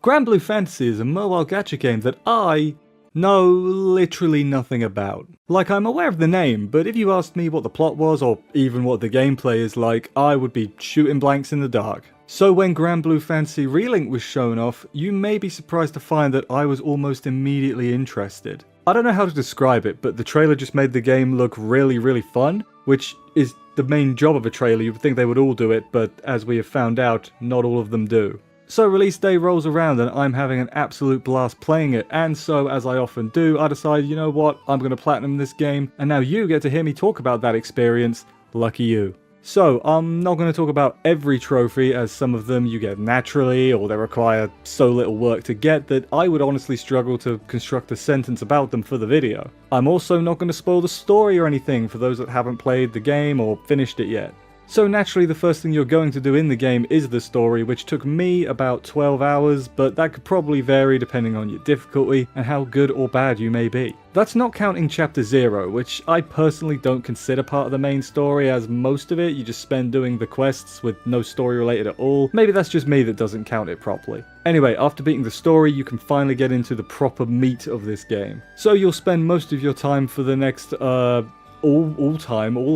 Granblue Fantasy is a mobile gacha game that I know literally nothing about. Like, I'm aware of the name, but if you asked me what the plot was, or even what the gameplay is like, I would be shooting blanks in the dark. So when Granblue Fantasy Relink was shown off, you may be surprised to find that I was almost immediately interested. I don't know how to describe it, but the trailer just made the game look really fun, which is the main job of a trailer. You would think they would all do it, but as we have found out, not all of them do. So release day rolls around and I'm having an absolute blast playing it, and so as I often do, I decided, you know what, I'm going to platinum this game, and now you get to hear me talk about that experience. Lucky you. So, I'm not going to talk about every trophy, as some of them you get naturally, or they require so little work to get that I would honestly struggle to construct a sentence about them for the video. I'm also not going to spoil the story or anything for those that haven't played the game or finished it yet. So naturally the first thing you're going to do in the game is the story, which took me about 12 hours, but that could probably vary depending on your difficulty and how good or bad you may be. That's not counting Chapter 0, which I personally don't consider part of the main story, as most of it you just spend doing the quests with no story related at all. Maybe that's just me that doesn't count it properly. Anyway, after beating the story, you can finally get into the proper meat of this game. So you'll spend most of your time for the next, all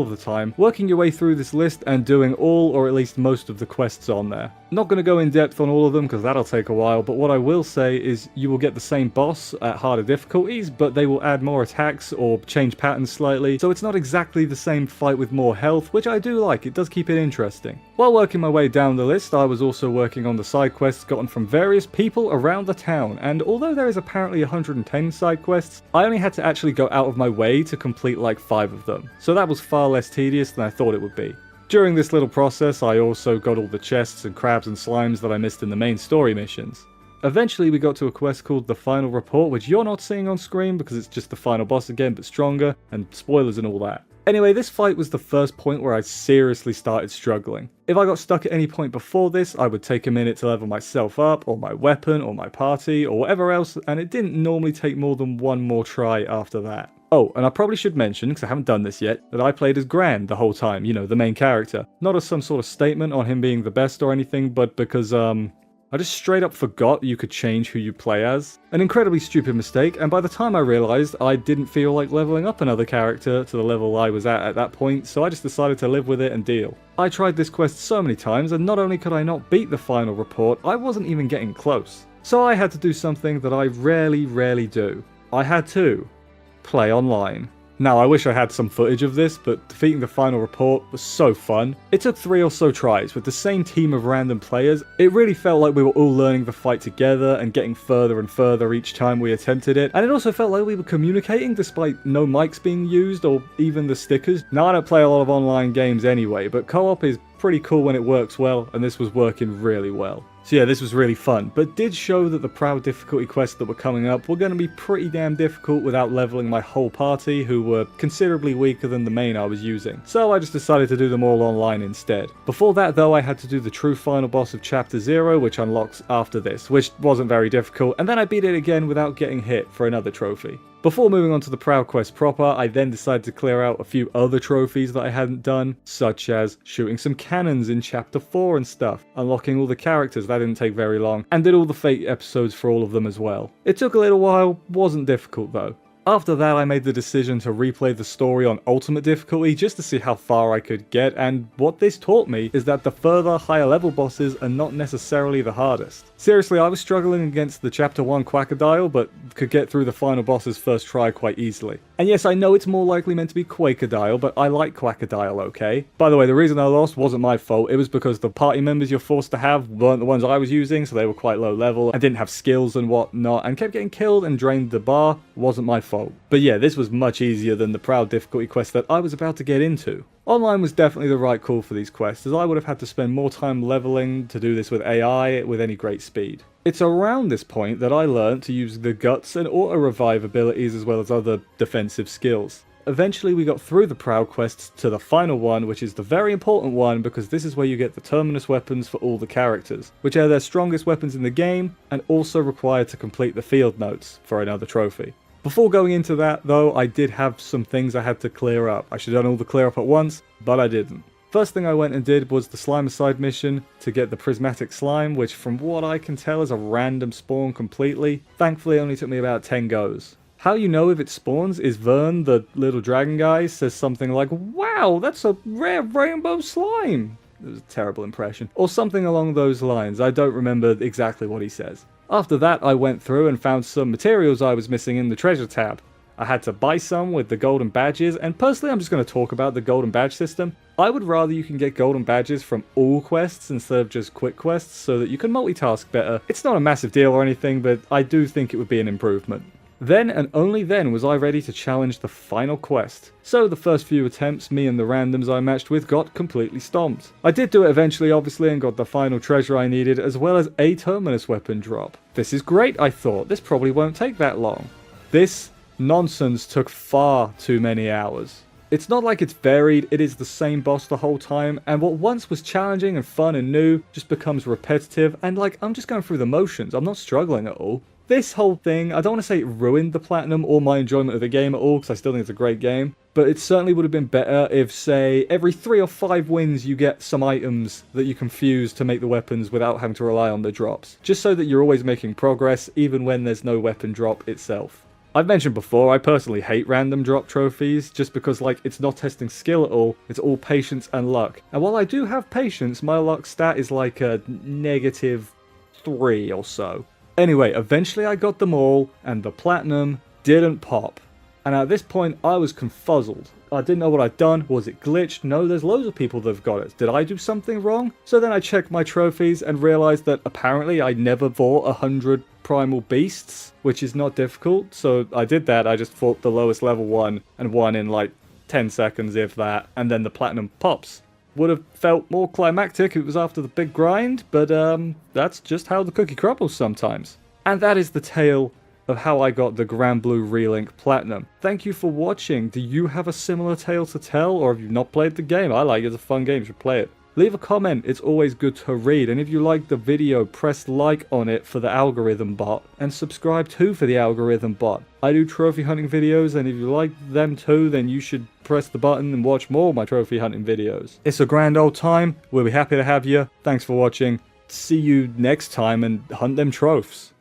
of the time, working your way through this list and doing all or at least most of the quests on there. Not going to go in depth on all of them because that'll take a while, but what I will say is you will get the same boss at harder difficulties, but they will add more attacks or change patterns slightly, so it's not exactly the same fight with more health, which I do like. It does keep it interesting. While working my way down the list, I was also working on the side quests gotten from various people around the town, and although there is apparently 110 side quests, I only had to actually go out of my way to complete like 5 of them, so that was far less tedious than I thought it would be. During this little process, I also got all the chests and crabs and slimes that I missed in the main story missions. Eventually we got to a quest called The Final Report, which you're not seeing on screen because it's just the final boss again, but stronger, and spoilers and all that. Anyway, this fight was the first point where I seriously started struggling. If I got stuck at any point before this, I would take a minute to level myself up, or my weapon, or my party, or whatever else, and it didn't normally take more than one more try after that. Oh, and I probably should mention, because I haven't done this yet, that I played as Gran the whole time, you know, the main character. Not as some sort of statement on him being the best or anything, but because, I just straight up forgot you could change who you play as. An incredibly stupid mistake, and by the time I realised, I didn't feel like leveling up another character to the level I was at that point, so I just decided to live with it and deal. I tried this quest so many times, and not only could I not beat the final report, I wasn't even getting close. So I had to do something that I rarely do. I had to play online. Now, I wish I had some footage of this, but defeating the final report was so fun. It took 3 or so tries with the same team of random players. It really felt like we were all learning the fight together and getting further and further each time we attempted it. And it also felt like we were communicating despite no mics being used or even the stickers. Now, I don't play a lot of online games anyway, but co-op is pretty cool when it works well, and this was working really well. So yeah, this was really fun, but did show that the proud difficulty quests that were coming up were going to be pretty damn difficult without leveling my whole party, who were considerably weaker than the main I was using. So I just decided to do them all online instead. Before that though, I had to do the true final boss of Chapter 0, which unlocks after this, which wasn't very difficult, and then I beat it again without getting hit for another trophy. Before moving on to the Proud Quest proper, I then decided to clear out a few other trophies that I hadn't done, such as shooting some cannons in Chapter 4 and stuff, unlocking all the characters, that didn't take very long, and did all the Fate episodes for all of them as well. It took a little while, wasn't difficult though. After that, I made the decision to replay the story on Ultimate difficulty just to see how far I could get, and what this taught me is that the further, higher level bosses are not necessarily the hardest. Seriously, I was struggling against the Chapter 1 Quackadile, but could get through the final boss's first try quite easily. And yes, I know it's more likely meant to be Quackadile, but I like Quackadile, okay? By the way, the reason I lost wasn't my fault, it was because the party members you're forced to have weren't the ones I was using, so they were quite low level, and didn't have skills and whatnot, and kept getting killed and drained the bar. Wasn't my fault. But yeah, this was much easier than the Proud difficulty quest that I was about to get into. Online was definitely the right call for these quests, as I would have had to spend more time leveling to do this with AI with any great speed. It's around this point that I learned to use the Guts and auto-revive abilities as well as other defensive skills. Eventually we got through the Proud quests to the final one, which is the very important one because this is where you get the Terminus weapons for all the characters, which are their strongest weapons in the game and also required to complete the field notes for another trophy. Before going into that though, I did have some things I had to clear up. I should have done all the clear up at once, but I didn't. First thing I went and did was the slime side mission to get the prismatic slime, which from what I can tell is a random spawn completely. Thankfully it only took me about 10 goes. How you know if it spawns is Vern, the little dragon guy, says something like, "Wow, that's a rare rainbow slime." It was a terrible impression. Or something along those lines. I don't remember exactly what he says. After that I went through and found some materials I was missing in the treasure tab. I had to buy some with the golden badges, and personally I'm just going to talk about the golden badge system. I would rather you can get golden badges from all quests instead of just quick quests so that you can multitask better. It's not a massive deal or anything, but I do think it would be an improvement. Then and only then was I ready to challenge the final quest. So the first few attempts, me and the randoms I matched with got completely stomped. I did do it eventually obviously and got the final treasure I needed as well as a terminus weapon drop. This is great, I thought. This probably won't take that long. This nonsense took far too many hours. It's not like it's varied, it is the same boss the whole time, and what once was challenging and fun and new just becomes repetitive, and like, I'm just going through the motions, I'm not struggling at all. This whole thing, I don't want to say it ruined the platinum or my enjoyment of the game at all, because I still think it's a great game, but it certainly would have been better if, say, every 3 or 5 wins you get some items that you can fuse to make the weapons without having to rely on the drops, just so that you're always making progress, even when there's no weapon drop itself. I've mentioned before, I personally hate random drop trophies, just because, like, it's not testing skill at all, it's all patience and luck. And while I do have patience, my luck stat is like a -3 or so. Anyway, eventually I got them all, and the platinum didn't pop. And at this point, I was confuzzled. I didn't know what I'd done. Was it glitched? No, there's loads of people that have got it. Did I do something wrong? So then I checked my trophies and realized that apparently I never fought 100 primal beasts, which is not difficult. So I did that. I just fought the lowest level one and won in like 10 seconds, if that. And then the platinum pops. Would have felt more climactic if it was after the big grind, but that's just how the cookie crumbles sometimes. And that is the tale of how I got the Granblue Relink Platinum. Thank you for watching. Do you have a similar tale to tell, or have you not played the game? I like it, it's a fun game, you should play it. Leave a comment, it's always good to read, and if you like the video, press like on it for the algorithm bot, and subscribe too for the algorithm bot. I do trophy hunting videos, and if you like them too, then you should press the button and watch more of my trophy hunting videos. It's a grand old time, we'll be happy to have you. Thanks for watching, see you next time, and hunt them trophies.